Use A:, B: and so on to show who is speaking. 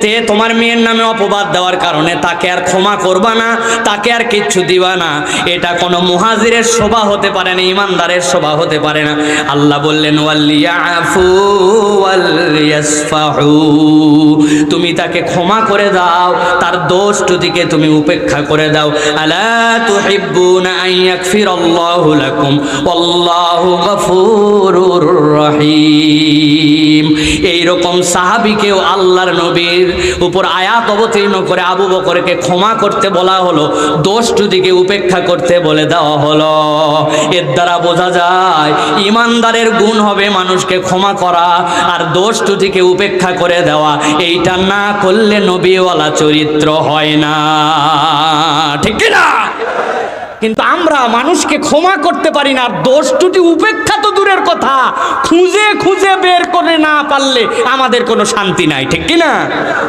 A: তে তোমার মেয়ের নামে অপবাদ দেওয়ার কারণে তাকে আর ক্ষমা করবা না, তাকে আর কিচ্ছু দিবা না, এটা কোনো মুহাজিরের শোভা হতে পারে না, ইমানদারের শোভা হতে পারে না। আল্লাহ বললেন ওয়ালিয়াফু ওয়ালিয়াসফাহু, তুমি তাকে ক্ষমা করে দাও, তার দোষ ত্রুটিকে তুমি উপেক্ষা করে দাও। আলা তুহিব্বুনা আন ইয়াগফিরাল্লাহু লাকুম ওয়াল্লাহু গফুরুর রহিম। এইরকম সাহাবীকেও আল্লাহর নবীর উপর আয়াত অবতীর্ণ করে আবু বকরকে ক্ষমা করতে বলা হলো, দোষ ত্রুটিকে উপেক্ষা করতে বলে দেওয়া হলো। এর দ্বারা বোঝা যায় ইমানদারের গুণ হবে মানুষকে ক্ষমা করা আর দোষ ত্রুটিকে উপেক্ষা করে দেওয়া। এইটা না করলে নবীওয়ালা চরিত্র হয় না, ঠিক না? কিন্তু আমরা মানুষকে ক্ষমা করতে পারি না, আর দোষ ত্রুটি উপেক্ষা তো দূরের কথা, খুঁজে খুঁজে বের করে না পারলে আমাদের কোনো শান্তি নাই, ঠিক কিনা?